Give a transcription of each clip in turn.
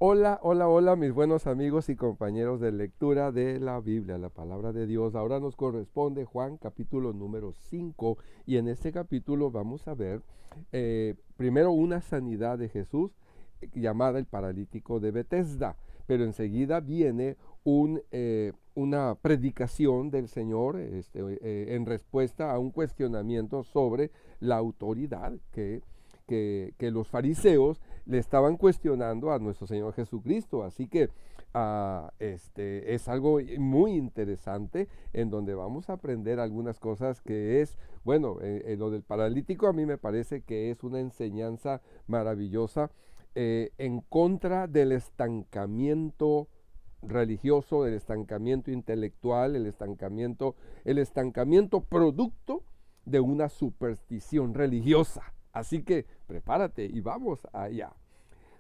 Hola, hola, hola, mis buenos amigos y compañeros de lectura de la Biblia, la palabra de Dios. Ahora nos corresponde Juan capítulo número 5 y en este capítulo vamos a ver primero una sanidad de Jesús llamada el paralítico de Betesda, pero enseguida viene una predicación del Señor en respuesta a un cuestionamiento sobre la autoridad que los fariseos le estaban cuestionando a nuestro Señor Jesucristo. Así que es algo muy interesante en donde vamos a aprender algunas cosas que es, bueno, lo del paralítico a mí me parece que es una enseñanza maravillosa en contra del estancamiento religioso, del estancamiento intelectual, el estancamiento producto de una superstición religiosa. Así que prepárate y vamos allá.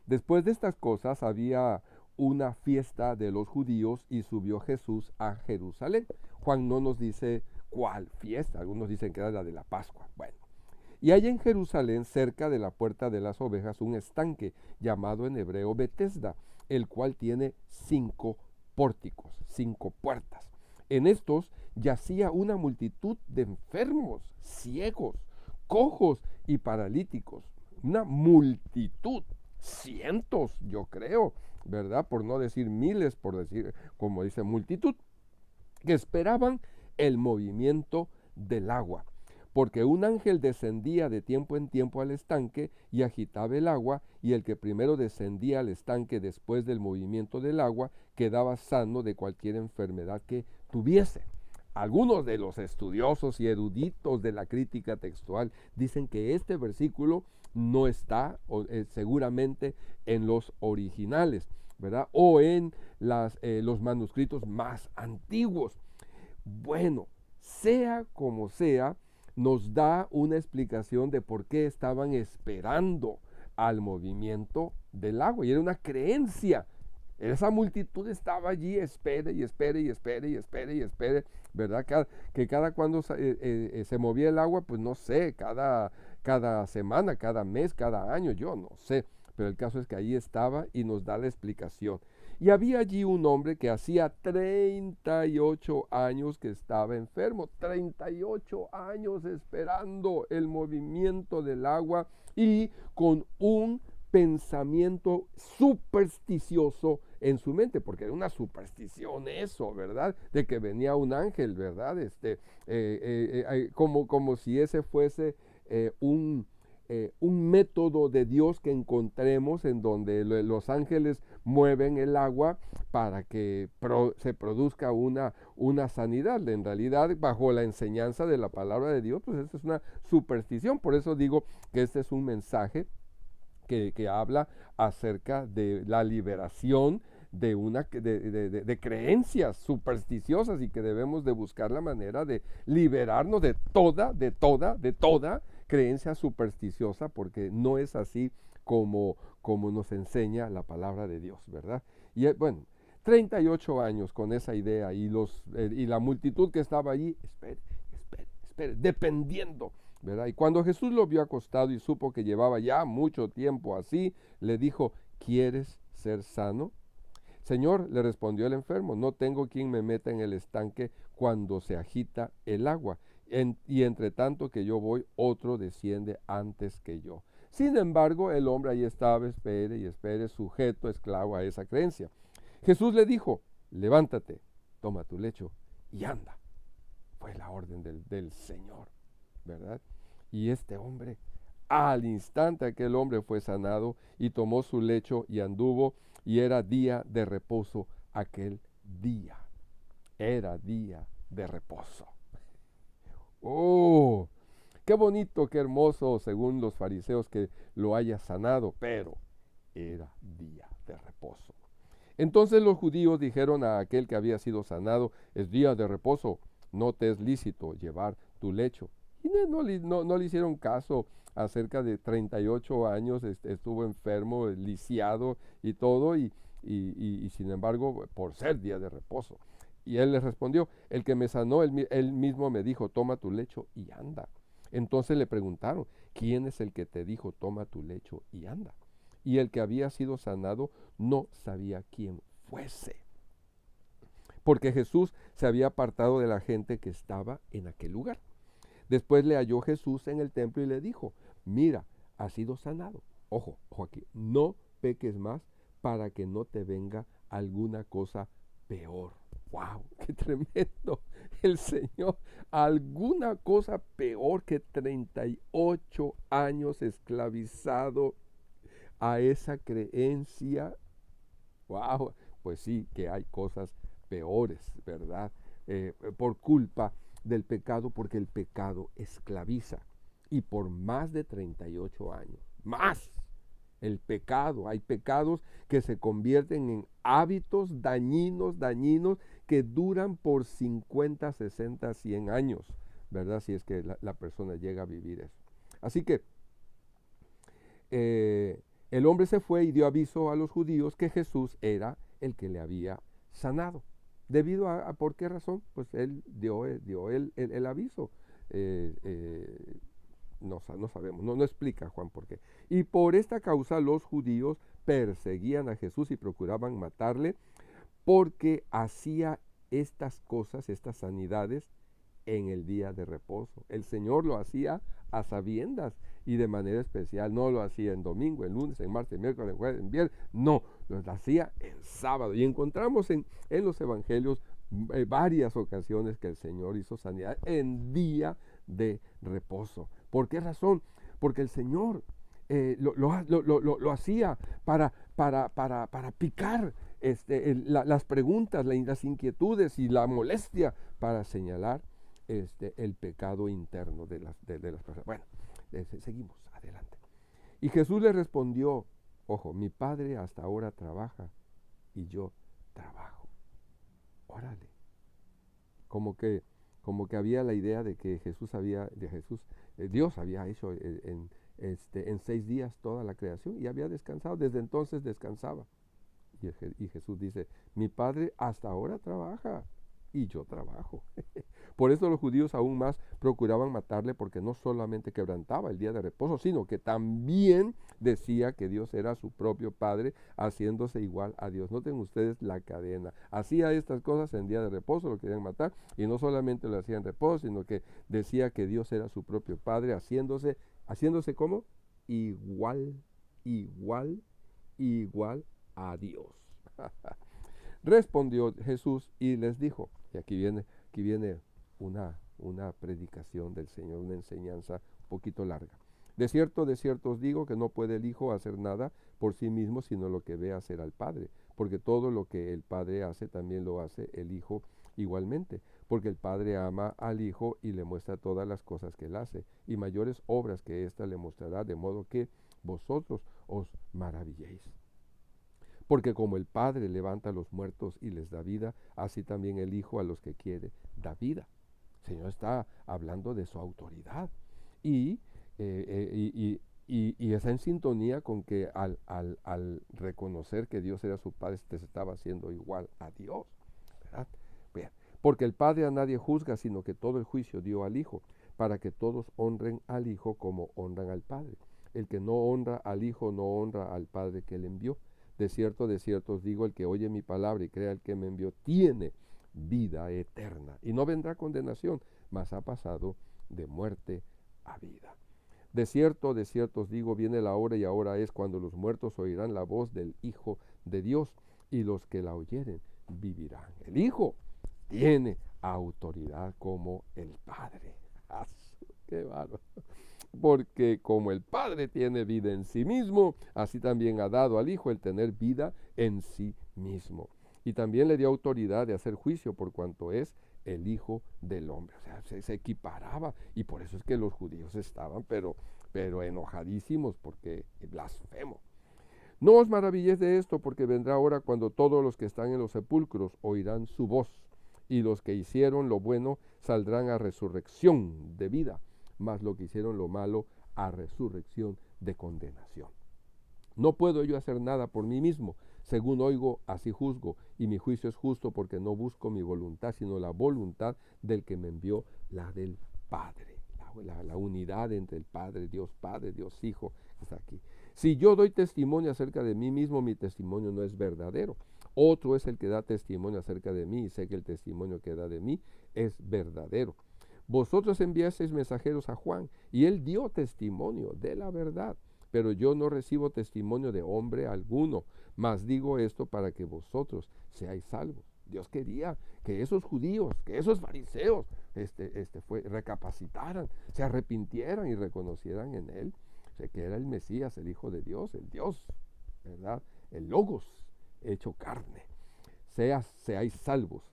Después de estas cosas había una fiesta de los judíos y subió Jesús a Jerusalén. Juan no nos dice cuál fiesta, algunos dicen que era la de la Pascua. Bueno, y hay en Jerusalén, cerca de la puerta de las ovejas, un estanque llamado en hebreo Betesda, el cual tiene 5 pórticos, 5 puertas. En estos yacía una multitud de enfermos, ciegos, cojos y paralíticos. Una multitud, cientos, yo creo, ¿verdad? Por no decir miles, por decir, como dice, multitud, que esperaban el movimiento del agua, porque un ángel descendía de tiempo en tiempo al estanque y agitaba el agua, y el que primero descendía al estanque después del movimiento del agua quedaba sano de cualquier enfermedad que tuviese. Algunos de los estudiosos y eruditos de la crítica textual dicen que este versículo no está seguramente en los originales, ¿verdad? O en los manuscritos más antiguos. Bueno, sea como sea, nos da una explicación de por qué estaban esperando al movimiento del agua. Y era una creencia. Esa multitud estaba allí, espere y espere y espere y espere y espere, ¿verdad? Que cada cuando se movía el agua, pues no sé, cada semana, cada mes, cada año, yo no sé. Pero el caso es que ahí estaba y nos da la explicación. Y había allí un hombre que hacía 38 años que estaba enfermo, 38 años esperando el movimiento del agua y con un pensamiento supersticioso en su mente, porque era una superstición eso, ¿verdad? De que venía un ángel, ¿verdad? Como si ese fuese un método de Dios que encontremos en donde los ángeles mueven el agua para que se produzca una sanidad. En realidad, bajo la enseñanza de la palabra de Dios, pues esta es una superstición. Por eso digo que este es un mensaje que habla acerca de la liberación de creencias supersticiosas y que debemos de buscar la manera de liberarnos de toda creencia supersticiosa, porque no es así como nos enseña la palabra de Dios, ¿verdad? Y bueno, 38 años con esa idea y la multitud que estaba allí, espere, dependiendo, ¿verdad? Y cuando Jesús lo vio acostado y supo que llevaba ya mucho tiempo así, le dijo, ¿quieres ser sano? Señor, le respondió el enfermo, no tengo quien me meta en el estanque cuando se agita el agua, y entre tanto que yo voy, otro desciende antes que yo. Sin embargo, el hombre ahí estaba, espere y espere, sujeto, esclavo a esa creencia. Jesús le dijo, levántate, toma tu lecho y anda. Fue la orden del Señor, ¿verdad? Y este hombre, al instante aquel hombre fue sanado y tomó su lecho y anduvo, y era día de reposo aquel día. Era día de reposo. ¡Oh! Qué bonito, qué hermoso, según los fariseos, que lo haya sanado, pero era día de reposo. Entonces los judíos dijeron a aquel que había sido sanado, es día de reposo, no te es lícito llevar tu lecho. Y no le hicieron caso. Acerca de 38 años estuvo enfermo, lisiado y todo, y sin embargo, por ser día de reposo. Y él les respondió, el que me sanó, él mismo me dijo, toma tu lecho y anda. Entonces le preguntaron, ¿quién es el que te dijo, toma tu lecho y anda? y el que había sido sanado no sabía quién fuese, porque Jesús se había apartado de la gente que estaba en aquel lugar. Después le halló Jesús en el templo y le dijo, mira, has sido sanado. Ojo, ojo aquí, no peques más para que no te venga alguna cosa peor. ¡Wow! ¡Qué tremendo! El Señor, alguna cosa peor que 38 años esclavizado a esa creencia. ¡Wow! Pues sí, que hay cosas peores, ¿verdad? Por culpa del pecado, porque el pecado esclaviza. Y por más de 38 años, más el pecado. Hay pecados que se convierten en hábitos dañinos, que duran por 50, 60, 100 años, ¿verdad? Si es que la persona llega a vivir eso. Así que el hombre se fue y dio aviso a los judíos que Jesús era el que le había sanado. ¿Debido a por qué razón? Pues él dio el aviso. No sabemos, no explica Juan por qué. Y por esta causa los judíos perseguían a Jesús y procuraban matarle porque hacía estas cosas, estas sanidades, en el día de reposo. El Señor lo hacía a sabiendas y de manera especial. No lo hacía en domingo, en lunes, en martes, en miércoles, en jueves, en viernes. No, lo hacía en sábado. Y encontramos en los evangelios varias ocasiones que el Señor hizo sanidad en día de reposo. ¿Por qué razón? Porque el Señor lo hacía para picar las preguntas, las inquietudes y la molestia, para señalar el pecado interno de las personas. Bueno, seguimos adelante. Y Jesús le respondió, ojo, mi Padre hasta ahora trabaja y yo trabajo. Órale. Como que había la idea de que Dios había hecho en 6 días toda la creación y había descansado. Desde entonces descansaba. Y Jesús dice, mi Padre hasta ahora trabaja y yo trabajo. Por eso los judíos aún más procuraban matarle, porque no solamente quebrantaba el día de reposo, sino que también decía que Dios era su propio Padre, haciéndose igual a Dios. Noten ustedes la cadena. Hacía estas cosas en día de reposo, lo querían matar, y no solamente lo hacía en reposo, sino que decía que Dios era su propio Padre, haciéndose ¿cómo? Igual a Dios. Respondió Jesús y les dijo, y aquí viene una predicación del Señor, una enseñanza un poquito larga. De cierto os digo que no puede el Hijo hacer nada por sí mismo, sino lo que ve hacer al Padre, porque todo lo que el Padre hace también lo hace el Hijo igualmente, porque el Padre ama al Hijo y le muestra todas las cosas que él hace, y mayores obras que ésta le mostrará, de modo que vosotros os maravilléis. Porque como el Padre levanta a los muertos y les da vida, así también el Hijo a los que quiere da vida. El Señor está hablando de su autoridad y está en sintonía con que al reconocer que Dios era su Padre, se estaba haciendo igual a Dios, ¿verdad? Bien, porque el Padre a nadie juzga, sino que todo el juicio dio al Hijo, para que todos honren al Hijo como honran al Padre. El que no honra al Hijo no honra al Padre que le envió. De cierto os digo, el que oye mi palabra y crea el que me envió, tiene vida eterna, y no vendrá condenación, mas ha pasado de muerte a vida. De cierto os digo, viene la hora y ahora es cuando los muertos oirán la voz del Hijo de Dios, y los que la oyeren vivirán. El Hijo tiene autoridad como el Padre. ¡Qué bárbaro! Porque como el Padre tiene vida en sí mismo, así también ha dado al Hijo el tener vida en sí mismo. Y también le dio autoridad de hacer juicio por cuanto es el Hijo del Hombre. O sea, se equiparaba, y por eso es que los judíos estaban pero enojadísimos, porque blasfemo. No os maravilléis de esto, porque vendrá hora cuando todos los que están en los sepulcros oirán su voz, y los que hicieron lo bueno saldrán a resurrección de vida, mas lo que hicieron lo malo a resurrección de condenación. No puedo yo hacer nada por mí mismo, según oigo, así juzgo, y mi juicio es justo, porque no busco mi voluntad, sino la voluntad del que me envió, la del Padre. La unidad entre el Padre, Dios Hijo, está aquí. Si yo doy testimonio acerca de mí mismo, mi testimonio no es verdadero. Otro es el que da testimonio acerca de mí y sé que el testimonio que da de mí es verdadero. Vosotros enviasteis mensajeros a Juan y él dio testimonio de la verdad, pero yo no recibo testimonio de hombre alguno, mas digo esto para que vosotros seáis salvos. Dios quería que esos judíos, que esos fariseos recapacitaran, se arrepintieran y reconocieran en él que era el Mesías, el Hijo de Dios, el Dios, ¿verdad? El Logos hecho carne. Seáis salvos.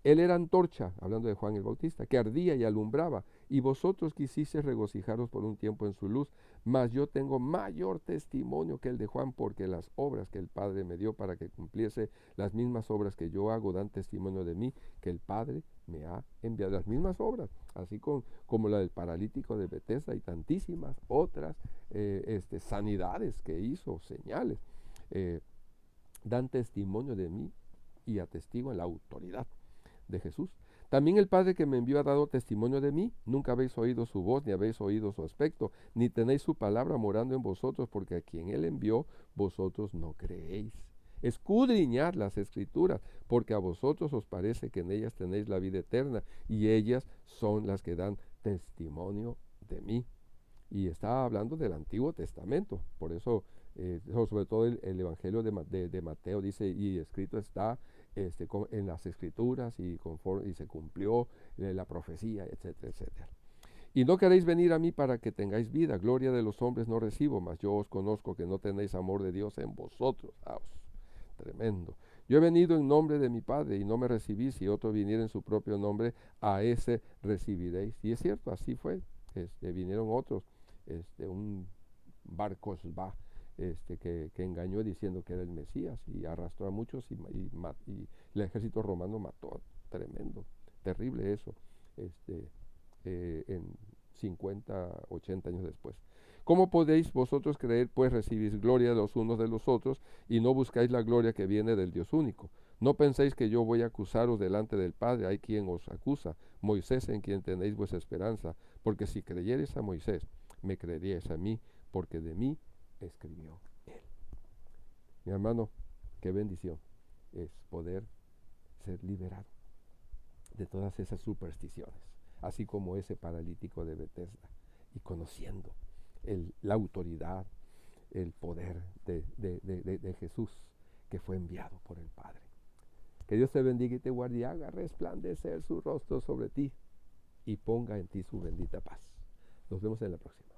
Él era antorcha, hablando de Juan el Bautista, que ardía y alumbraba, y vosotros quisisteis regocijaros por un tiempo en su luz, mas yo tengo mayor testimonio que el de Juan, porque las obras que el Padre me dio para que cumpliese las mismas obras que yo hago dan testimonio de mí, que el Padre me ha enviado. Las mismas obras, así como la del paralítico de Betesda y tantísimas otras sanidades que hizo, señales, dan testimonio de mí y atestiguan la autoridad de Jesús. También el Padre que me envió ha dado testimonio de mí. Nunca habéis oído su voz, ni habéis oído su aspecto, ni tenéis su palabra morando en vosotros, porque a quien él envió, vosotros no creéis. Escudriñad las Escrituras, porque a vosotros os parece que en ellas tenéis la vida eterna, y ellas son las que dan testimonio de mí. Y está hablando del Antiguo Testamento, por eso, sobre todo el Evangelio de Mateo dice, y escrito está en las Escrituras, y se cumplió la profecía, etcétera, etcétera. Y no queréis venir a mí para que tengáis vida, gloria de los hombres no recibo, mas yo os conozco que no tenéis amor de Dios en vosotros. Tremendo. Yo he venido en nombre de mi Padre y no me recibís, si otro viniera en su propio nombre, a ese recibiréis. Y es cierto, así fue. Vinieron otros, un Bar-Cosba, que engañó diciendo que era el Mesías y arrastró a muchos y el ejército romano mató. Tremendo, terrible eso, en 50, 80 años después. ¿Cómo podéis vosotros creer, pues recibís gloria los unos de los otros y no buscáis la gloria que viene del Dios único? No penséis que yo voy a acusaros delante del Padre, hay quien os acusa, Moisés en quien tenéis vuestra esperanza, porque si creyereis a Moisés, me creeríais a mí, porque de mí escribió él. Mi hermano, qué bendición es poder ser liberado de todas esas supersticiones, así como ese paralítico de Betesda, y conociendo la autoridad, el poder de Jesús, que fue enviado por el Padre. Que Dios te bendiga y te guarde y haga resplandecer su rostro sobre ti y ponga en ti su bendita paz. Nos vemos en la próxima.